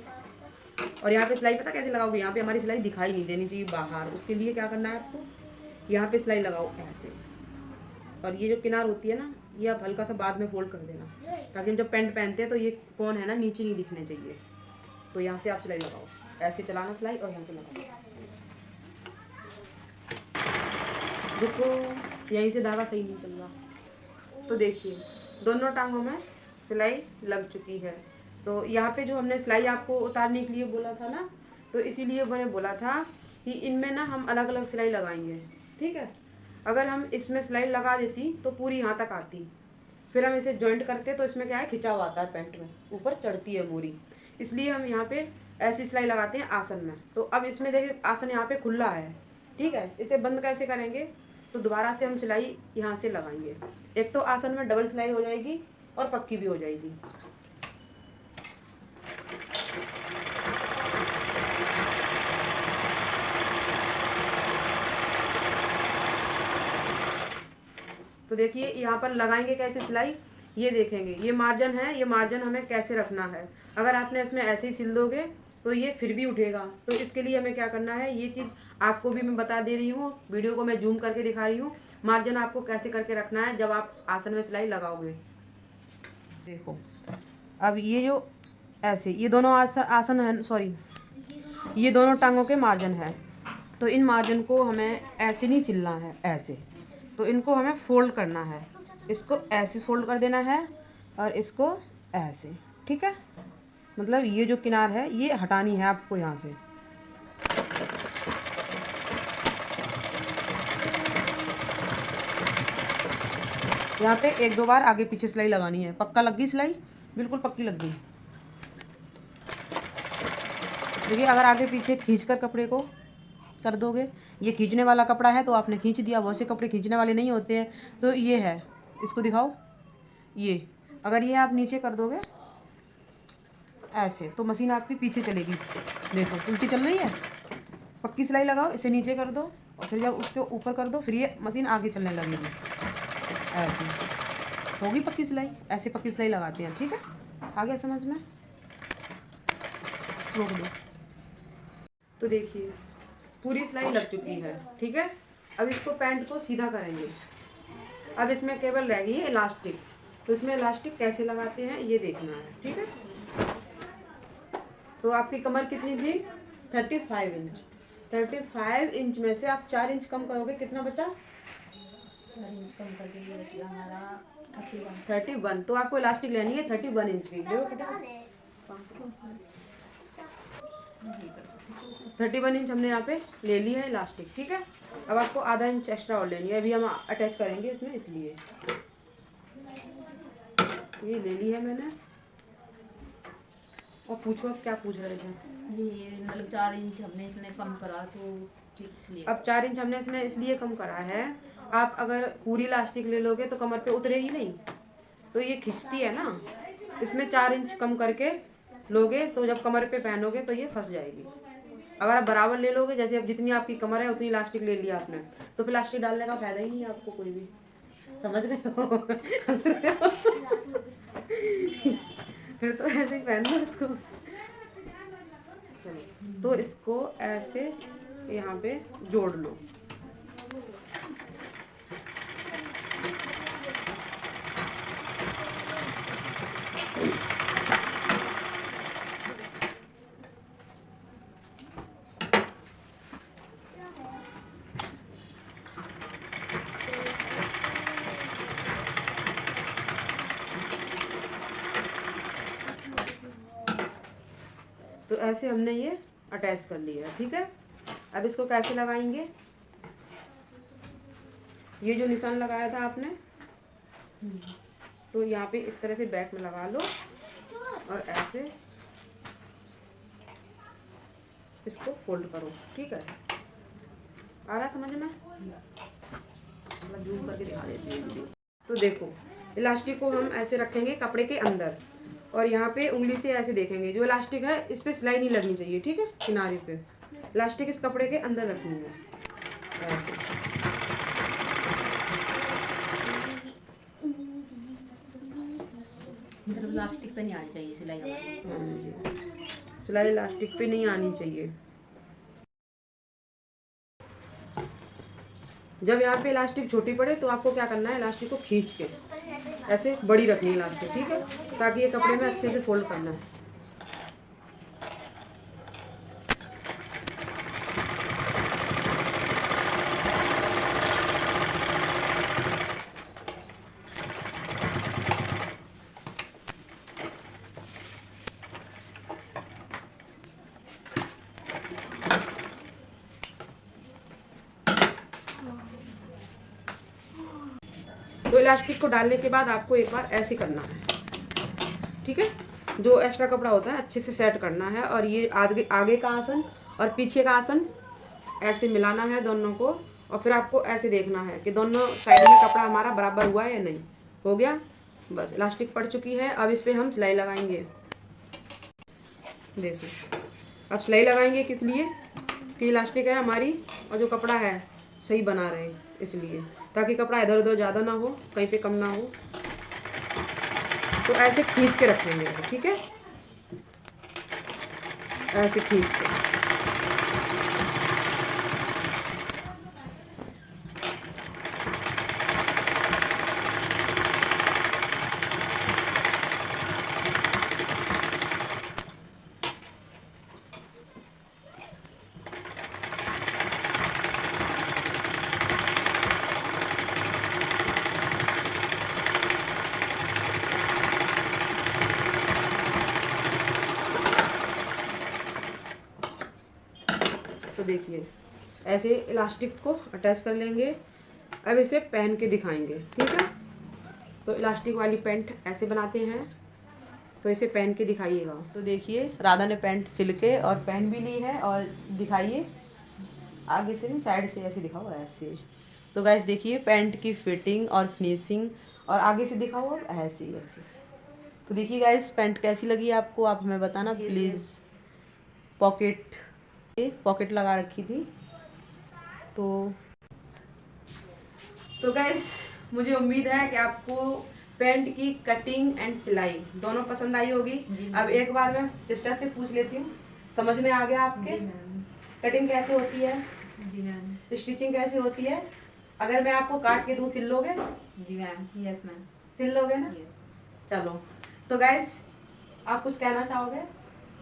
और यहाँ पे सिलाई पता कैसे लगाओगे, यहाँ पे हमारी सिलाई दिखाई नहीं देनी चाहिए बाहर। उसके लिए क्या करना है आपको, यहाँ पे सिलाई लगाओ ऐसे, और ये जो किनार होती है ना ये आप हल्का सा बाद में फोल्ड कर देना, ताकि हम जब पैंट पहनते हैं तो ये कौन है ना नीचे नहीं दिखने चाहिए। तो यहाँ से आप सिलाई लगाओ, ऐसे चलाना सिलाई और यहाँ पे लगाओ। देखो यहीं से धागा सही नहीं चल रहा। तो देखिए दोनों टांगों में सिलाई लग चुकी है। तो यहाँ पे जो हमने सिलाई आपको उतारने के लिए बोला था ना, तो इसीलिए मैंने बोला था कि इनमें ना हम अलग अलग सिलाई लगाएंगे, ठीक है। अगर हम इसमें सिलाई लगा देती तो पूरी यहाँ तक आती, फिर हम इसे जॉइंट करते तो इसमें क्या है खिंचाव आता है, पैंट में ऊपर चढ़ती है मोरी, इसलिए हम यहाँ पे ऐसी सिलाई लगाते हैं आसन में। तो अब इसमें देखिए आसन यहाँ पे खुला है, ठीक है। इसे बंद कैसे करेंगे, तो दोबारा से हम सिलाई यहाँ से लगाएंगे। एक तो आसन में डबल सिलाई हो जाएगी और पक्की भी हो जाएगी। तो देखिए यहाँ पर लगाएंगे कैसे सिलाई, ये देखेंगे। ये मार्जिन है, ये मार्जिन हमें कैसे रखना है। अगर आपने इसमें ऐसे ही सिल दोगे तो ये फिर भी उठेगा। तो इसके लिए हमें क्या करना है, ये चीज़ आपको भी मैं बता दे रही हूँ, वीडियो को मैं जूम करके दिखा रही हूँ। मार्जिन आपको कैसे करके रखना है जब आप आसन में सिलाई लगाओगे। देखो अब ये जो ऐसे ये दोनों आसन है, सॉरी ये दोनों टांगों के मार्जिन है। तो इन मार्जिन को हमें ऐसे नहीं सिलना है, ऐसे तो इनको हमें फोल्ड करना है। इसको ऐसे फोल्ड कर देना है और इसको ऐसे, ठीक है। मतलब ये जो किनार है ये हटानी है आपको यहाँ से। यहाँ पे 1-2 बार आगे पीछे सिलाई लगानी है। पक्का लग गई सिलाई, बिल्कुल पक्की लग गई। देखिए अगर आगे पीछे खींचकर कपड़े को कर दोगे, ये खींचने वाला कपड़ा है तो आपने खींच दिया, बहुत से कपड़े खींचने वाले नहीं होते हैं, तो ये है, इसको दिखाओ, ये अगर ये आप नीचे कर दोगे ऐसे तो मशीन आपकी पीछे चलेगी। देखो उल्टी चल रही है। पक्की सिलाई लगाओ, इसे नीचे कर दो और फिर जब उसके ऊपर कर दो फिर ये मशीन आगे चलने लगेगी। ऐसे होगी पक्की सिलाई, ऐसे पक्की सिलाई लगाते हैं, ठीक है। आ गया समझ में? रोक दो। तो देखिए पूरी सिलाई लग चुकी है, ठीक है। अब इसको पैंट को सीधा करेंगे। अब इसमें केवल रह गई है इलास्टिक, तो इसमें इलास्टिक कैसे लगाते हैं ये देखना है, ठीक है। तो आपकी कमर कितनी थी? 35 इंच। 35 इंच में से आप 4 इंच कम करोगे, कितना बचा? 4 इंच कम कर के ये बच गया हमारा 31। तो आपको इलास्टिक लेनी है 31 इंच की। देखो 31 इंच हमने यहाँ पे ले ली है इलास्टिक, ठीक है। अब आपको आधा इंच एक्स्ट्रा और लेनी है, अभी हम अटैच करेंगे इसमें, इसलिए ये ले ली है मैंने। और पूछो अब क्या पूछ रहे थे? ये मतलब 4 इंच हमने इसमें कम करा तो ठीक, इसलिए अब 4 इंच हमने इसमें इसलिए कम करा है, आप अगर पूरी इलास्टिक ले लोगे तो कमर पे उतरेगी नहीं, तो ये खिंचती है ना, इसमें 4 इंच कम करके लोगे तो जब कमर पे पहनोगे तो ये फंस जाएगी। अगर आप बराबर ले लोगे, जैसे अब जितनी आपकी कमर है उतनी इलास्टिक ले लिया आपने, तो फिर इलास्टिक डालने का फायदा ही नहीं है आपको कोई भी। समझ रहे हो? हंस रहे हो? फिर तो ऐसे ही पहन लो इसको। तो इसको ऐसे यहाँ पे जोड़ लो। तो ऐसे हमने ये अटैच कर लिया, ठीक है। अब इसको कैसे लगाएंगे? ये जो निशान लगाया था आपने, तो यहाँ पे इस तरह से बैक में लगा लो और ऐसे इसको फोल्ड करो, ठीक है। आ रहा समझ में? जूम करके दिखा देती हूँ। तो देखो इलास्टिक को हम ऐसे रखेंगे कपड़े के अंदर और यहाँ पे उंगली से ऐसे देखेंगे। जो इलास्टिक है इस पे सिलाई नहीं लगनी चाहिए, ठीक है। किनारे पे इलास्टिक इस कपड़े के अंदर रखनी है ऐसे। मतलब इलास्टिक पे नहीं आनी चाहिए सिलाई। हाँ जी, सिलाई इलास्टिक पे नहीं आनी चाहिए। जब यहाँ पे इलास्टिक छोटी पड़े तो आपको क्या करना है, इलास्टिक को खींच के ऐसे बड़ी रखनी है इलास्टिक, ठीक है, ताकि ये कपड़े में अच्छे से फोल्ड करना है। तो इलास्टिक को डालने के बाद आपको एक बार ऐसे करना है, ठीक है। जो एक्स्ट्रा कपड़ा होता है अच्छे से सेट करना है और ये आगे का आसन और पीछे का आसन ऐसे मिलाना है दोनों को। और फिर आपको ऐसे देखना है कि दोनों साइड में कपड़ा हमारा बराबर हुआ है या नहीं। हो गया, बस इलास्टिक पड़ चुकी है। अब इस पर हम सिलाई लगाएंगे। देखो अब सिलाई लगाएंगे किस लिए कि इलास्टिक है हमारी और जो कपड़ा है सही बना रहे, इसलिए ताकि कपड़ा इधर उधर ज़्यादा ना हो, कहीं पे कम ना हो। तो ऐसे खींच के रखेंगे, ठीक है, ऐसे खींच के। देखिए ऐसे इलास्टिक को अटैच कर लेंगे। अब इसे पहन के दिखाएंगे, ठीक है। तो इलास्टिक वाली पैंट ऐसे बनाते हैं, तो इसे पहन के दिखाइएगा। तो देखिए राधा ने पैंट सिल के और पहन भी ली है, और दिखाइए आगे से नहीं साइड से ऐसे दिखाओ ऐसे। तो गाइस देखिए पैंट की फिटिंग और फिनिशिंग, और आगे से दिखाओ ऐसे ऐसे। तो देखिए गाइस पैंट कैसी लगी आपको, आप हमें बताना प्लीज़। पॉकेट लगा रखी थी। तो गाइस मुझे उम्मीद है कि आपको पैंट की कटिंग एंड सिलाई दोनों पसंद आई होगी। अब एक बार मैं सिस्टर से पूछ लेती हूँ, समझ में आ गया आपके कटिंग कैसे होती है? जी मैम। स्टिचिंग कैसे होती है? अगर मैं आपको काट के दूँ सिल लोगे? जी मैम। Yes ma'am. सिल लोगे ना? चलो तो गाइस आप कुछ कहना चाहोगे?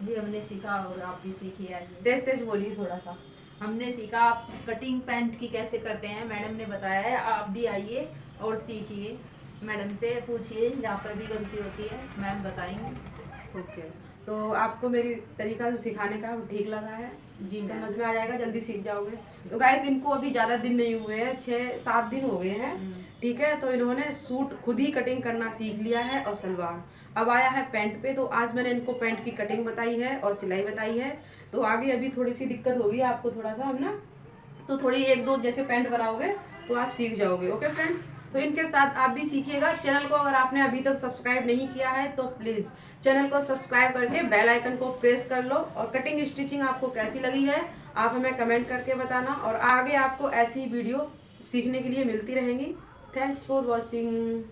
जी हमने सीखा और आप भी सीखिए आइए। तेज तेज बोलिए थोड़ा सा। हमने सीखा आप कटिंग पैंट की कैसे करते हैं, मैडम ने बताया है, आप भी आइए और सीखिए। मैडम से पूछिए जहाँ पर भी गलती होती है, मैम बताएंगे। ओके, तो आपको मेरी तरीका जो सिखाने का वो ठीक लगा है? जी समझ में आ जाएगा, जल्दी सीख जाओगे। तो गाइस इनको अभी ज़्यादा दिन नहीं हुए हैं, 6-7 दिन हो गए हैं, ठीक है। तो इन्होंने सूट खुद ही कटिंग करना सीख लिया है और सलवार अब आया है पैंट पे। तो आज मैंने इनको पैंट की कटिंग बताई है और सिलाई बताई है। तो आगे अभी थोड़ी सी दिक्कत होगी आपको थोड़ा सा, है ना। तो थोड़ी 1-2 जैसे पैंट बनाओगे तो आप सीख जाओगे। ओके फ्रेंड्स, तो इनके साथ आप भी सीखिएगा। चैनल को अगर आपने अभी तक सब्सक्राइब नहीं किया है तो प्लीज़ चैनल को सब्सक्राइब करके बेल आइकन को प्रेस कर लो। और कटिंग स्टिचिंग आपको कैसी लगी है आप हमें कमेंट करके बताना, और आगे आपको ऐसी वीडियो सीखने के लिए मिलती रहेंगी। Thanks for watching.